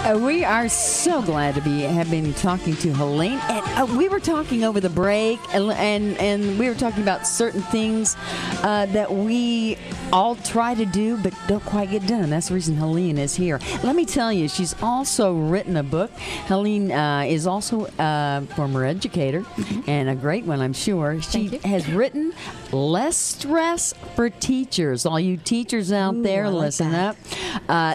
We are so glad to have been talking to Helene, and we were talking over the break, and we were talking about certain things that we all try to do but don't quite get done. That's the reason Helene is here. Let me tell you, she's also written a book. Helene is also a former educator, and a great one, I'm sure. She has written Less Stress for Teachers. All you teachers out there, listen up.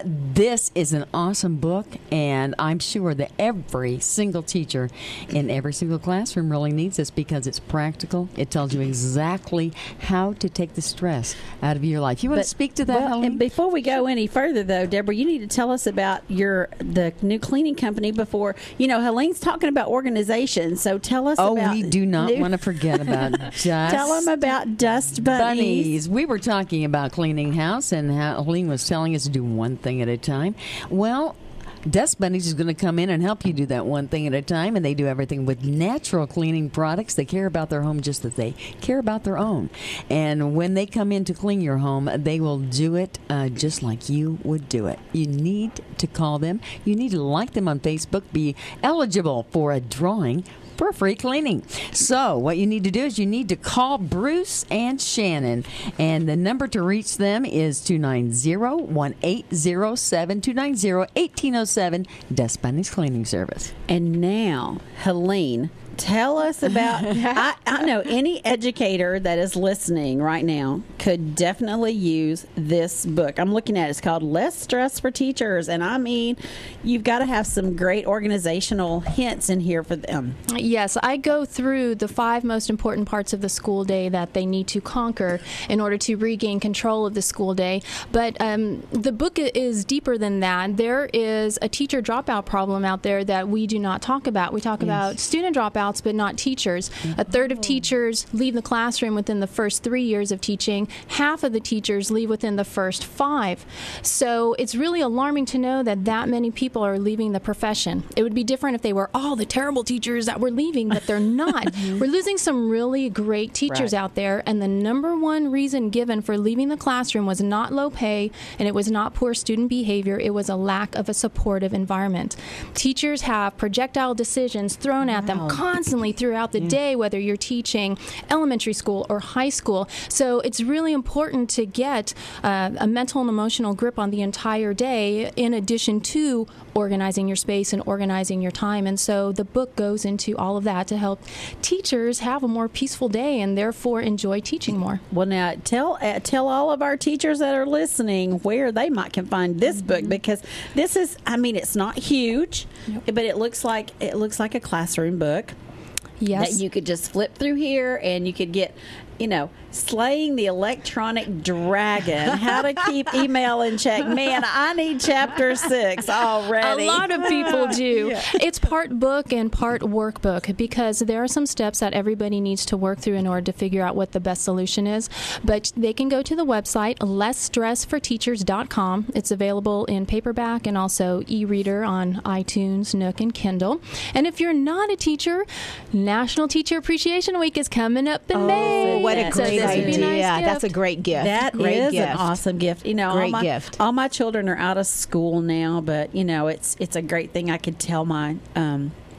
This is an awesome book, and I'm sure that every single teacher in every single classroom really needs this because it's practical. It tells you exactly how to take the stress out of your life. You want to speak to that, Helene? And before we go any further, though, Deborah, you need to tell us about the new cleaning company before. You know, Helene's talking about organization, so tell us about... Oh, we do not want to forget about Tell them about Dust Bunnies. We were talking about cleaning house, and Helene was telling us to do one thing at a time. Well, Dust Bunnies is going to come in and help you do that one thing at a time, and they do everything with natural cleaning products. They care about their home just as they care about their own. And when they come in to clean your home, they will do it just like you would do it. You need to call them. You need to like them on Facebook, be eligible for a drawing for free cleaning. So what you need to do is you need to call Bruce and Shannon, and the number to reach them is 290-1807, 290-1807, Dust Bunnies Cleaning Service. And now, Helene, tell us about... I know any educator that is listening right now could definitely use this book. I'm looking at it. It's called Less Stress for Teachers. And I mean, you've got to have some great organizational hints in here for them. Yes, I go through the 5 most important parts of the school day that they need to conquer in order to regain control of the school day. But the book is deeper than that. There is a teacher dropout problem out there that we do not talk about. We talk about student dropouts, but not teachers. A third of teachers leave the classroom within the first 3 years of teaching. Half of the teachers leave within the first 5. So it's really alarming to know that many people are leaving the profession. It would be different if they were all the terrible teachers that were leaving, but they're not. We're losing some really great teachers out there, and the number one reason given for leaving the classroom was not low pay, and it was not poor student behavior. It was a lack of a supportive environment. Teachers have projectile decisions thrown at them constantly throughout the day, whether you're teaching elementary school or high school. So it's really important to get a mental and emotional grip on the entire day, in addition to organizing your space and organizing your time. And so the book goes into all of that to help teachers have a more peaceful day and therefore enjoy teaching more. Well, now tell all of our teachers that are listening where they can find this book, because this is, I mean, it's not huge, but it looks like a classroom book. Yes. That you could just flip through here and you could get, Slaying the Electronic Dragon, How to Keep Email in Check. Man, I need chapter 6 already. A lot of people do. It's part book and part workbook, because there are some steps that everybody needs to work through in order to figure out what the best solution is. But they can go to the website, lessstressforteachers.com. It's available in paperback and also e-reader on iTunes, Nook, and Kindle. And if you're not a teacher, National Teacher Appreciation Week is coming up in May. What a great idea. Nice That's a great gift. That is an awesome gift. Great gift. All my children are out of school now, but it's a great thing. I could tell my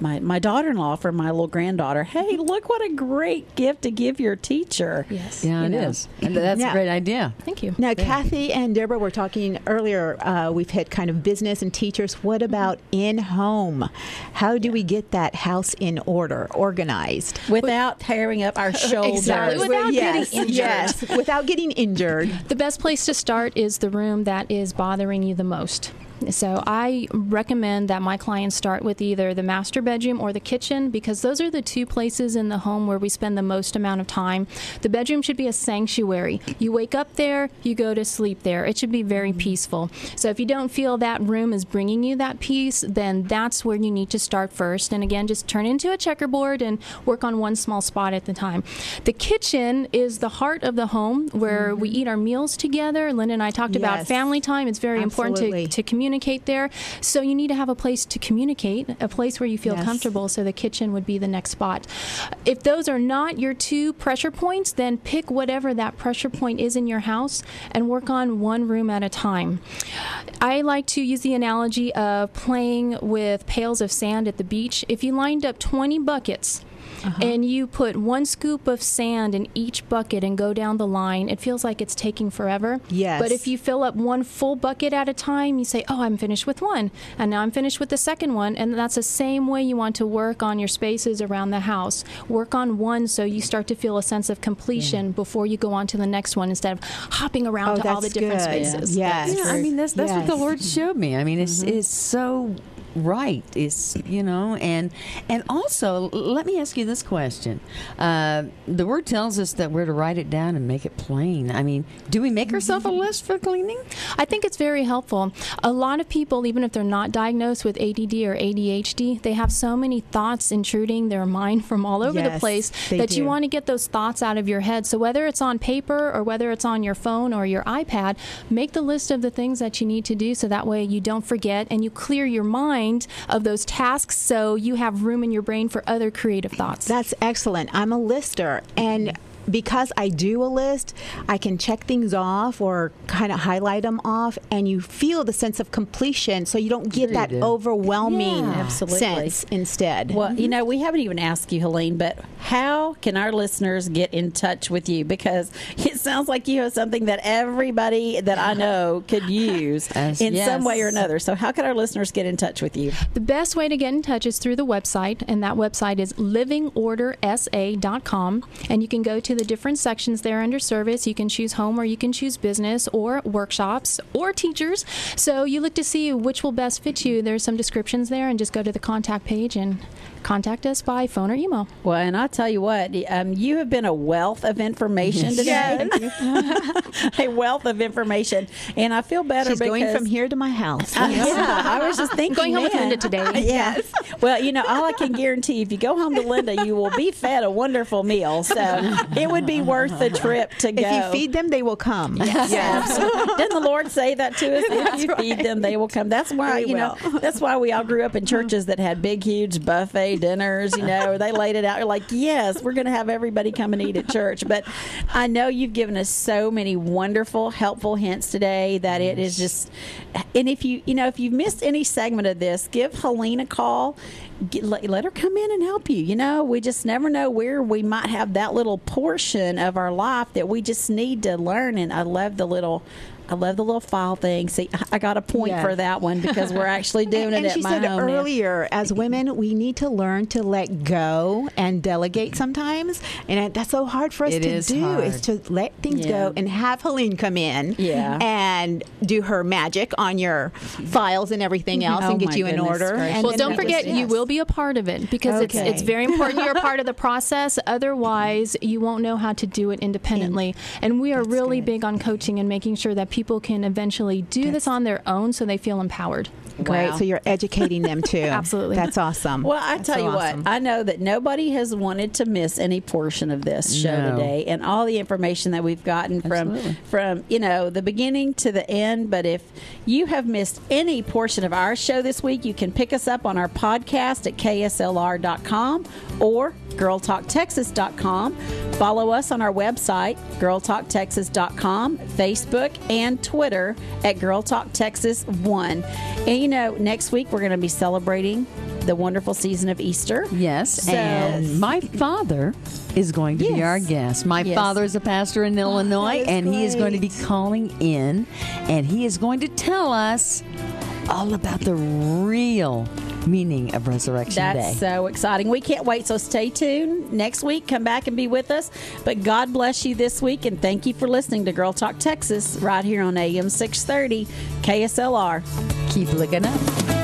my daughter-in-law from my little granddaughter, hey, look what a great gift to give your teacher. Yes. Yeah, it is. And that's a great idea. Thank you. Now, Kathy and Deborah were talking earlier. We've hit kind of business and teachers. What about in-home? How do we get that house in order, organized? Without tearing up our shoulders. Exactly. Without getting injured. Yes, without getting injured. The best place to start is the room that is bothering you the most. So I recommend that my clients start with either the master bedroom or the kitchen, because those are the 2 places in the home where we spend the most amount of time. The bedroom should be a sanctuary. You wake up there, you go to sleep there. It should be very peaceful. So if you don't feel that room is bringing you that peace, then that's where you need to start first. And again, just turn into a checkerboard and work on one small spot at the time. The kitchen is the heart of the home where we eat our meals together. Linda and I talked about family time. It's very important to communicate communicate there. So you need to have a place to communicate, a place where you feel Yes. comfortable. So the kitchen would be the next spot. If those are not your 2 pressure points, then pick whatever that pressure point is in your house and work on one room at a time. I like to use the analogy of playing with pails of sand at the beach. If you lined up 20 buckets, and you put 1 scoop of sand in each bucket and go down the line, it feels like it's taking forever. Yes. But if you fill up 1 full bucket at a time, you say, oh, I'm finished with 1, and now I'm finished with the second one. And that's the same way you want to work on your spaces around the house. Work on one so you start to feel a sense of completion before you go on to the next one, instead of hopping around to all the that's different good. spaces. Yes. Yeah, I mean that's what the Yes. Lord showed me. I mean it's so right. It's and also let me ask you this question. The Word tells us that we're to write it down and make it plain. I mean, do we make ourselves a list for cleaning? I think it's very helpful. A lot of people, even if they're not diagnosed with ADD or ADHD, they have so many thoughts intruding their mind from all over the Yes, place they that you do. want to get those thoughts out of your head. So whether it's on paper or whether it's on your phone or your iPad, make the list of the things that you need to do so that way you don't forget and you clear your mind of those tasks so you have room in your brain for other creative thoughts. That's excellent. I'm a lister, and because I do a list, I can check things off or kind of highlight them off, and you feel the sense of completion, so you don't get Sure that you do. overwhelming Yeah, absolutely. sense instead. Well, we haven't even asked you, Helene, but how can our listeners get in touch with you? Because it sounds like you have something that everybody that I know could use in some way or another. So how can our listeners get in touch with you? The best way to get in touch is through the website, and that website is livingordersa.com, and you can go to the different sections there under service. You can choose home or you can choose business or workshops or teachers. So you look to see which will best fit you. There's some descriptions there, and just go to the contact page and contact us by phone or email. Well, and I'll tell you what, you have been a wealth of information today. A wealth of information. And I feel better She's because going from here to my house. yeah, I was just thinking, Going home with man. Linda today. Yes. Well, all I can guarantee, if you go home to Linda, you will be fed a wonderful meal. So it would be worth the trip to go. If you feed them, they will come. Yes. Absolutely. Didn't the Lord say that to us? If you feed them, they will come. That's why, They will. that's why we all grew up in churches that had big, huge buffet dinners, they laid it out. You're like, yes, we're going to have everybody come and eat at church. But I know you've given us so many wonderful, helpful hints today that it is just, and if if you've missed any segment of this, give Helene a call. Let her come in and help you. We just never know where we might have that little portion of our life that we just need to learn. And I love the little file thing. See, I got a point Yes. for that one because we're actually doing And it at she my said home now. earlier, as women, we need to learn to let go and delegate sometimes. And that's so hard for us It to is do, hard. is to let things Yeah. go and have Helene come in Yeah. and do her magic on your files and everything else Oh, and get my you in goodness order. gracious. And Well, then don't that was- forget, you will be a part of it because Okay. it's very important you're a part of the process. Otherwise, you won't know how to do it independently. And we are That's really good. big on coaching and making sure that people can eventually do this on their own so they feel empowered. Great. Wow. So you're educating them too. Absolutely. That's awesome. Well, I That's tell so you awesome. what, I know that nobody has wanted to miss any portion of this show No. today, and all the information that we've gotten Absolutely. from the beginning to the end. But if you have missed any portion of our show this week, you can pick us up on our podcast at kslr.com or girltalktexas.com. Follow us on our website, girltalktexas.com, Facebook, and Twitter at girltalktexas1. And next week we're going to be celebrating the wonderful season of Easter. Yes, So- and my father is going to be Yes. our guest. My Yes. father is a pastor in Illinois, is and he is going to be great. calling in, and he is going to tell us all about the real meaning of Resurrection That's Day. so exciting. We can't wait. So stay tuned. Next week, come back and be with us. But God bless you this week, and thank you for listening to Girl Talk Texas right here on AM 630 KSLR. Keep looking up.